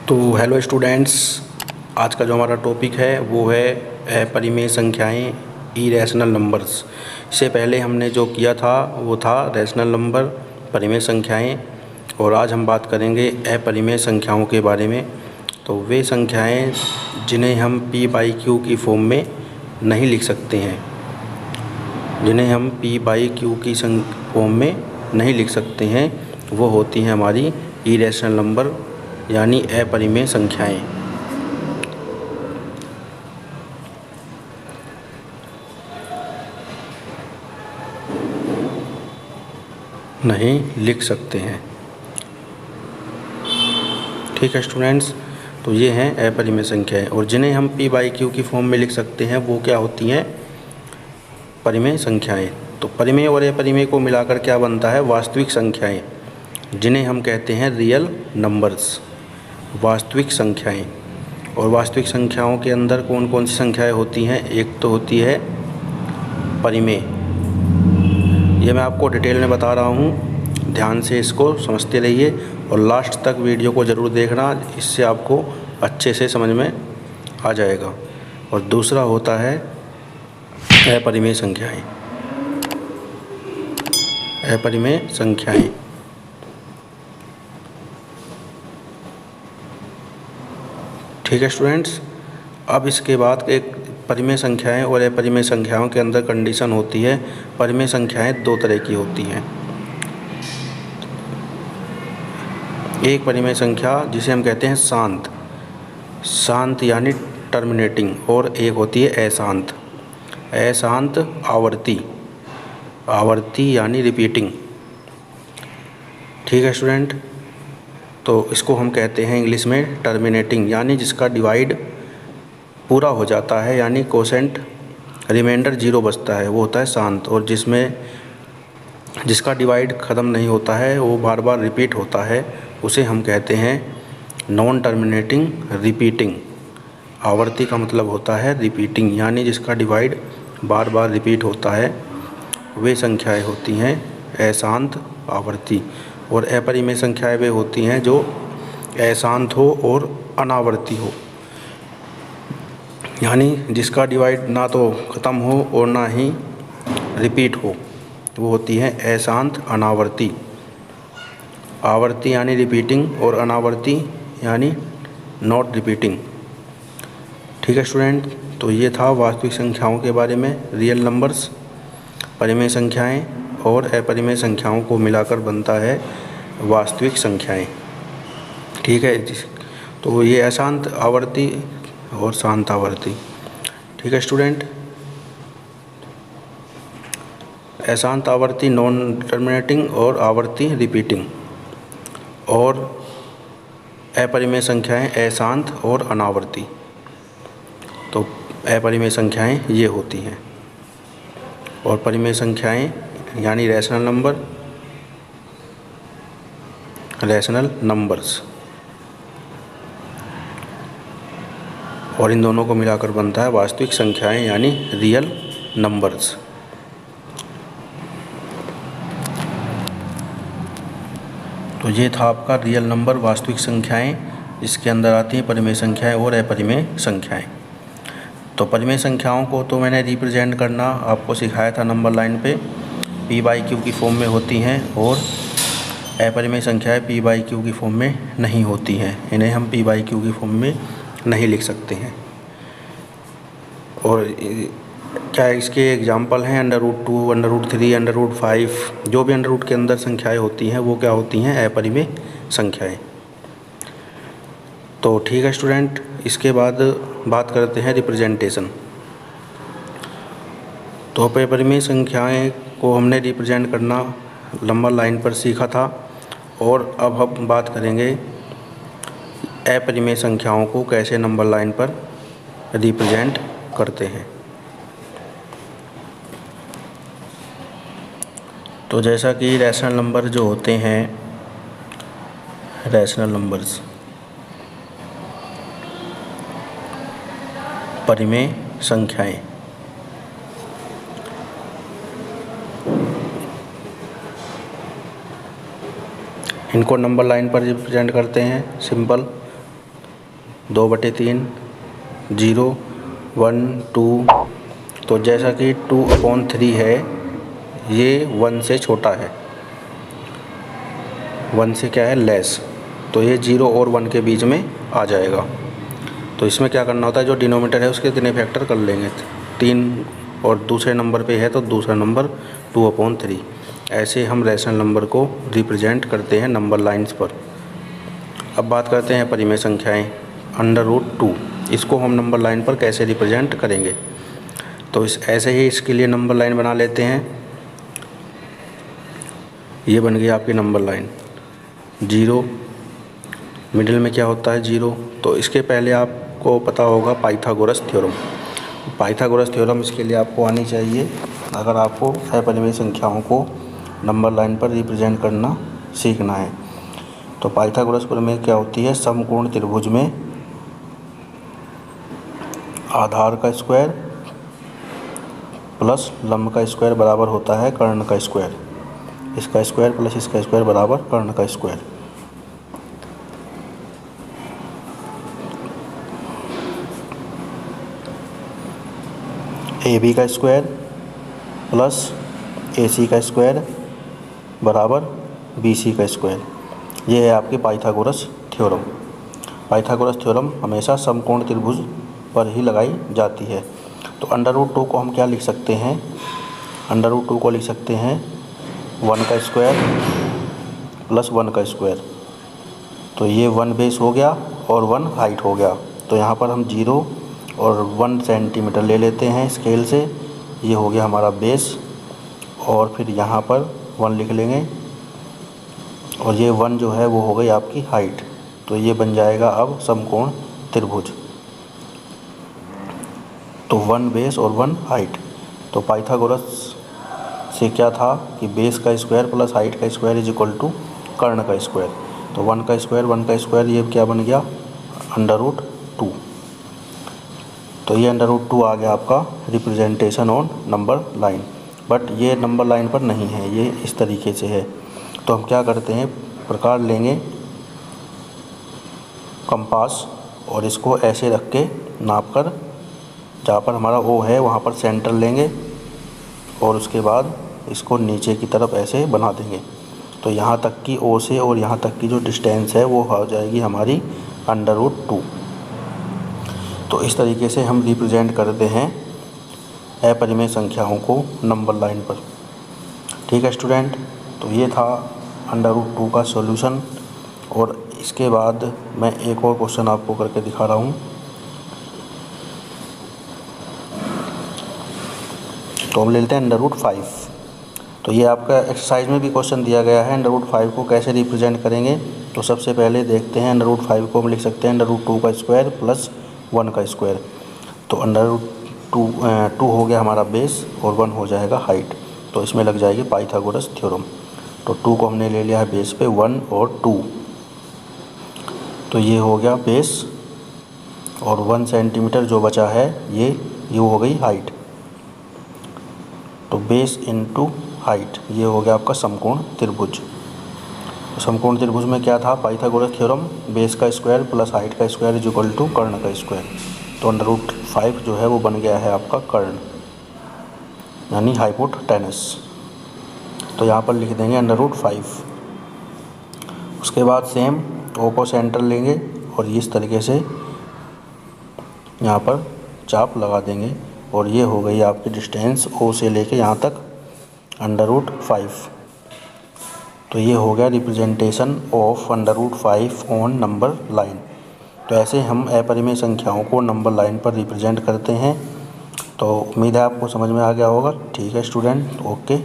तो hello students, आज का जो हमारा टॉपिक है वो है अपरिमेय संख्याएं, इरेशनल नंबर्स। इससे पहले हमने जो किया था वो था रैशनल नंबर, परिमेय संख्याएं, और आज हम बात करेंगे अपरिमेय संख्याओं के बारे में। तो वे संख्याएं जिन्हें हम p/q की फॉर्म में नहीं लिख सकते हैं, जिन्हें हम p/q की फॉर्म में नहीं लिख सकते हैं, वो होती हैं हमारी इरेशनल नंबर यानी अपरिमेय संख्याएं। नहीं लिख सकते हैं। ठीक है स्टूडेंट्स, तो ये हैं अपरिमेय संख्याएं, और जिन्हें हम p/q की फॉर्म में लिख सकते हैं वो क्या होती हैं? परिमेय संख्याएं। तो परिमेय और अपरिमेय को मिलाकर क्या बनता है? वास्तविक संख्याएं, जिन्हें हम कहते हैं रियल नंबर्स, वास्तविक संख्याएं। और वास्तविक संख्याओं के अंदर कौन कौन सी संख्याएं होती हैं? एक तो होती है परिमेय, ये मैं आपको डिटेल में बता रहा हूँ, ध्यान से इसको समझते रहिए और लास्ट तक वीडियो को ज़रूर देखना, इससे आपको अच्छे से समझ में आ जाएगा। और दूसरा होता है अपरिमेय संख्याएं। अपरिमेय संख्याएं ठीक है स्टूडेंट्स। अब इसके बाद एक परिमेय संख्याएं और अपरिमेय संख्याओं के अंदर कंडीशन होती है। परिमेय संख्याएं दो तरह की होती हैं। एक परिमेय संख्या जिसे हम कहते हैं शांत, शांत यानी टर्मिनेटिंग, और एक होती है अशांत, अशांत आवर्ती, आवर्ती यानी रिपीटिंग। ठीक है स्टूडेंट, तो इसको हम कहते हैं इंग्लिश में टर्मिनेटिंग, यानी जिसका डिवाइड पूरा हो जाता है, यानी कोसेंट रिमाइंडर 0 बचता है, वो होता है शांत। और जिसका डिवाइड ख़त्म नहीं होता है, वो बार बार रिपीट होता है, उसे हम कहते हैं नॉन टर्मिनेटिंग रिपीटिंग। आवर्ती का मतलब होता है रिपीटिंग, यानी जिसका डिवाइड बार बार रिपीट होता है, वे संख्याएं होती हैं अशांत आवर्ती। और अपरिमेय संख्याएं वे होती हैं जो अशांत हो और अनावर्ती हो, यानी जिसका डिवाइड ना तो ख़त्म हो और ना ही रिपीट हो, वो होती हैं अशांत अनावर्ती। आवर्ती यानी रिपीटिंग और अनावर्ती यानी नॉट रिपीटिंग। ठीक है स्टूडेंट, तो ये था वास्तविक संख्याओं के बारे में, रियल नंबर्स, परिमेय संख्याएं और अपरिमेय संख्याओं को मिलाकर बनता है वास्तविक संख्याएं। ठीक है, तो ये अशांत आवर्ती और शांत आवर्ती। ठीक है स्टूडेंट, अशांत आवर्ती नॉन टर्मिनेटिंग और आवर्ती रिपीटिंग, और अपरिमेय संख्याएं अशांत और अनावर्ती। तो अपरिमेय संख्याएं ये होती हैं, और परिमेय संख्याएं यानी रैशनल नंबर, रैशनल नंबर्स, और इन दोनों को मिलाकर बनता है वास्तविक संख्याएं यानी रियल नंबर्स। तो ये था आपका रियल नंबर, वास्तविक संख्याएं, इसके अंदर आती हैं परिमेय संख्याएं और अपरिमेय संख्याएं। तो परिमेय संख्याओं को तो मैंने रिप्रेजेंट करना आपको सिखाया था नंबर लाइन पे, p/q की फॉर्म में होती हैं, और अपरिमेय संख्याएं p/q की फॉर्म में नहीं होती हैं, इन्हें हम p/q की फॉर्म में नहीं लिख सकते हैं। और क्या इसके एग्जाम्पल हैं? √2, √3, √5, जो भी अंडर के अंदर संख्याएं होती हैं वो क्या होती हैं? अपरिमेय संख्याएं। तो ठीक है स्टूडेंट, इसके बाद बात करते हैं रिप्रेजेंटेशन। तो अपरिमेय संख्याएं को हमने रिप्रेजेंट करना नंबर लाइन पर सीखा था, और अब हम बात करेंगे अपरिमेय संख्याओं को कैसे नंबर लाइन पर रिप्रेजेंट करते हैं। तो जैसा कि रैशनल नंबर जो होते हैं, रैशनल नंबर्स, परिमेय संख्याएं, इनको नंबर लाइन पर रिप्रेजेंट करते हैं सिंपल 2/3, 0, 1, 2। तो जैसा कि 2/3 है, ये 1 से छोटा है, 1 से क्या है लेस, तो ये 0 और 1 के बीच में आ जाएगा। तो इसमें क्या करना होता है, जो डिनोमिनेटर है उसके 3 फैक्टर कर लेंगे, 3, और दूसरे नंबर पे है तो दूसरा नंबर 2/3। ऐसे हम रैशनल नंबर को रिप्रेजेंट करते हैं नंबर लाइंस पर। अब बात करते हैं परिमेय संख्याएं। √2 इसको हम नंबर लाइन पर कैसे रिप्रेजेंट करेंगे। तो ऐसे ही इसके लिए नंबर लाइन बना लेते हैं। ये बन गई आपकी नंबर लाइन। 0 मिडिल में क्या होता है 0। तो इसके पहले आपको पता होगा पाइथागोरस थ्योरम। पाइथागोरस थ्योरम इसके लिए आपको आनी चाहिए अगर आपको अपरिमेय संख्याओं को नंबर लाइन पर रिप्रेजेंट करना सीखना है। तो पाइथागोरस प्रमेय क्या होती है, समकोण त्रिभुज में आधार का स्क्वायर प्लस लंब का स्क्वायर बराबर होता है कर्ण का स्क्वायर। इसका स्क्वायर प्लस इसका स्क्वायर बराबर कर्ण का स्क्वायर। AB का स्क्वायर प्लस AC का स्क्वायर बराबर BC का स्क्वायर। ये है आपकी पाइथागोरस थ्योरम। पाइथागोरस थ्योरम हमेशा समकोण त्रिभुज पर ही लगाई जाती है। तो √2 को हम क्या लिख सकते हैं, √2 को लिख सकते हैं 1 का स्क्वायर प्लस 1 का स्क्वायर। तो ये 1 बेस हो गया और 1 हाइट हो गया। तो यहाँ पर हम 0 और 1 सेंटीमीटर ले लेते हैं स्केल से। ये हो गया हमारा बेस, और फिर यहाँ पर 1 लिख लेंगे, और ये 1 जो है वो हो गई आपकी हाइट। तो ये बन जाएगा अब समकोण त्रिभुज। तो 1 बेस और 1 हाइट। तो पाइथागोरस से क्या था कि बेस का स्क्वायर प्लस हाइट का स्क्वायर इज इक्वल टू कर्ण का स्क्वायर। तो 1 का स्क्वायर ये क्या बन गया √2। तो ये √2 आ गया आपका representation on number line. But ये नंबर लाइन पर नहीं है, ये इस तरीके से है। तो हम क्या करते हैं, प्रकार लेंगे कंपास और इसको ऐसे रख के नाप कर जहाँ पर हमारा O है वहाँ पर सेंटर लेंगे, और उसके बाद इसको नीचे की तरफ ऐसे बना देंगे। तो यहाँ तक की O से और यहाँ तक की जो डिस्टेंस है वो हो जाएगी हमारी √2। तो इस तरीके से हम रिप्रेजेंट करते हैं अपरिमेय संख्याओं को नंबर लाइन पर। ठीक है स्टूडेंट, तो ये था √2 का सॉल्यूशन। और इसके बाद मैं एक और क्वेश्चन आपको करके दिखा रहा हूँ। तो हम ले लेते हैं √5। तो ये आपका एक्सरसाइज में भी क्वेश्चन दिया गया है, √5 को कैसे रिप्रेजेंट करेंगे। तो सबसे पहले देखते हैं √5 को हम लिख सकते हैं √2 का स्क्वायर प्लस 1 का स्क्वायर। तो √2 हो गया हमारा बेस और 1 हो जाएगा हाइट। तो इसमें लग जाएगी पाइथागोरस थ्योरम। तो 2 को हमने ले लिया है बेस पे, 1 और 2। तो ये हो गया बेस, और 1 सेंटीमीटर जो बचा है ये हो गई हाइट। तो बेस इनटू हाइट, ये हो गया आपका समकोण त्रिभुज। समकोण त्रिभुज में क्या था, पाइथागोरस थ्योरम, बेस का स्क्वायर प्लस हाइट का स्क्वायर इज इक्वल टू कर्ण का स्क्वायर। तो √5 जो है वो बन गया है आपका कर्ण, यानी हाइपोटेनस। तो यहाँ पर लिख देंगे √5। उसके बाद सेम O को सेंटर लेंगे और इस तरीके से यहाँ पर चाप लगा देंगे, और ये हो गई आपकी डिस्टेंस O से लेके यहाँ तक √5। तो ये हो गया representation of √5 on number line. तो ऐसे हम अपरिमेय संख्याओं को नंबर लाइन पर रिप्रेजेंट करते हैं। तो उम्मीद है आपको समझ में आ गया होगा। ठीक है स्टूडेंट, ओके।